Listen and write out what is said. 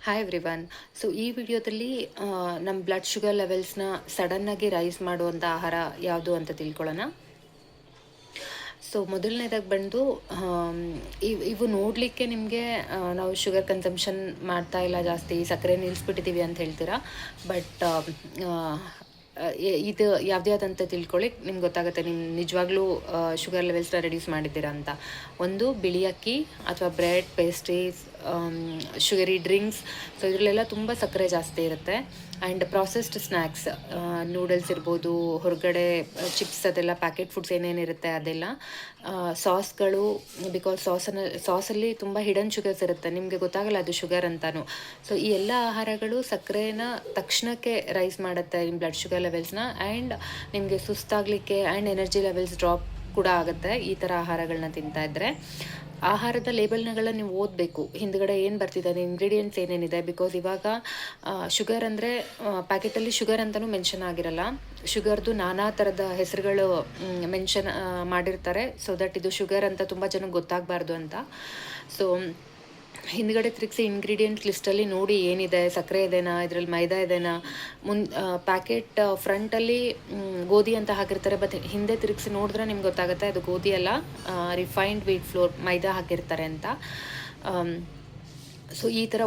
Hi everyone. So ಈ ವಿಡಿಯೋದಲ್ಲಿ ನಮ್ಮ ಬ್ಲಡ್ ಶುಗರ್ ಲೆವೆಲ್ಸ್ನ ಸಡನ್ನಾಗಿ ರೈಸ್ ಮಾಡುವಂಥ ಆಹಾರ ಯಾವುದು ಅಂತ ತಿಳ್ಕೊಳ್ಳೋಣ. ಸೊ ಮೊದಲನೇದಾಗಿ ಬಂದು ಇವು ನೋಡಲಿಕ್ಕೆ ನಿಮಗೆ ನಾವು ಶುಗರ್ ಕನ್ಸಂಪ್ಷನ್ ಮಾಡ್ತಾ ಇಲ್ಲ, ಜಾಸ್ತಿ ಸಕ್ಕರೆ ನಿಲ್ಲಿಸ್ಬಿಟ್ಟಿದ್ದೀವಿ ಅಂತ ಹೇಳ್ತೀರಾ. ಬಟ್ ಇದು ಯಾವ್ದ್ಯಾವ್ದಂತ ತಿಳ್ಕೊಳ್ಳಿ, ನಿಮ್ಗೆ ಗೊತ್ತಾಗುತ್ತೆ ನಿಮ್ಮ ನಿಜವಾಗ್ಲೂ ಶುಗರ್ ಲೆವೆಲ್ಸ್ನ ರೆಡ್ಯೂಸ್ ಮಾಡಿದ್ದೀರಾ ಅಂತ. ಒಂದು ಬಿಳಿ ಅಕ್ಕಿ ಅಥವಾ bread, pastries, sugary drinks, so ಇದರಲ್ಲೆಲ್ಲ ತುಂಬ ಸಕ್ಕರೆ ಜಾಸ್ತಿ ಇರುತ್ತೆ. ಆ್ಯಂಡ್ ಪ್ರಾಸೆಸ್ಡ್ ಸ್ನ್ಯಾಕ್ಸ್, ನೂಡಲ್ಸ್ ಇರ್ಬೋದು, ಹೊರಗಡೆ ಚಿಪ್ಸ್, ಅದೆಲ್ಲ ಪ್ಯಾಕೆಟ್ ಫುಡ್ಸ್ ಏನೇನಿರುತ್ತೆ ಅದೆಲ್ಲ. ಸಾಸ್ಗಳು, ಬಿಕಾಸ್ ಸಾಸಲ್ಲಿ ತುಂಬ ಹಿಡನ್ ಶುಗರ್ಸ್ ಇರುತ್ತೆ, ನಿಮಗೆ ಗೊತ್ತಾಗಲ್ಲ ಅದು ಶುಗರ್ ಅಂತಾನು. ಸೊ ಈ ಎಲ್ಲ ಆಹಾರಗಳು ಸಕ್ಕರೆನ ತಕ್ಷಣಕ್ಕೆ ರೈಸ್ ಮಾಡುತ್ತೆ ನಿಮ್ಮ ಬ್ಲಡ್ ಶುಗರ್ ಲೆವೆಲ್ಸ್ನ. ಆ್ಯಂಡ್ ನಿಮಗೆ ಸುಸ್ತಾಗಲಿಕ್ಕೆ ಆ್ಯಂಡ್ ಎನರ್ಜಿ ಲೆವೆಲ್ಸ್ ಡ್ರಾಪ್ ಕೂಡ ಆಗುತ್ತೆ ಈ ಥರ ಆಹಾರಗಳನ್ನ ತಿಂತಾ ಇದ್ದರೆ. ಆಹಾರದ ಲೇಬಲ್ಗಳನ್ನ ನೀವು ಓದಬೇಕು, ಹಿಂದ್ಗಡೆ ಏನು ಬರ್ತಿದ್ದಾರೆ, ಇಂಗ್ರೀಡಿಯೆಂಟ್ಸ್ ಏನೇನಿದೆ. ಬಿಕಾಸ್ ಇವಾಗ ಶುಗರ್ ಅಂದರೆ ಪ್ಯಾಕೆಟಲ್ಲಿ ಶುಗರ್ ಅಂತಲೂ ಮೆನ್ಷನ್ ಆಗಿರಲ್ಲ, ಶುಗರ್ದು ನಾನಾ ಥರದ ಹೆಸರುಗಳು ಮೆನ್ಷನ್ ಮಾಡಿರ್ತಾರೆ. ಸೊ ದಟ್ ಇದು ಶುಗರ್ ಅಂತ ತುಂಬ ಜನಕ್ಕೆ ಗೊತ್ತಾಗಬಾರ್ದು ಅಂತ. ಸೊ ಹಿಂದ್ಗಡೆ ತಿರುಗಿಸಿ ಇಂಗ್ರೀಡಿಯೆಂಟ್ ಲಿಸ್ಟಲ್ಲಿ ನೋಡಿ ಏನಿದೆ, ಸಕ್ಕರೆ ಇದೆನಾ, ಇದರಲ್ಲಿ ಮೈದಾ ಇದೆನಾ. ಪ್ಯಾಕೆಟ್ ಫ್ರಂಟಲ್ಲಿ ಗೋಧಿ ಅಂತ ಹಾಕಿರ್ತಾರೆ, ಬಟ್ ಹಿಂದೆ ತಿರುಗಿಸಿ ನೋಡಿದ್ರೆ ನಿಮ್ಗೆ ಗೊತ್ತಾಗುತ್ತೆ ಅದು ಗೋಧಿ ಅಲ್ಲ, ರಿಫೈನ್ಡ್ ವೀಟ್ ಫ್ಲೋರ್, ಮೈದಾ ಹಾಕಿರ್ತಾರೆ ಅಂತ. ಸೊ ಈ ಥರ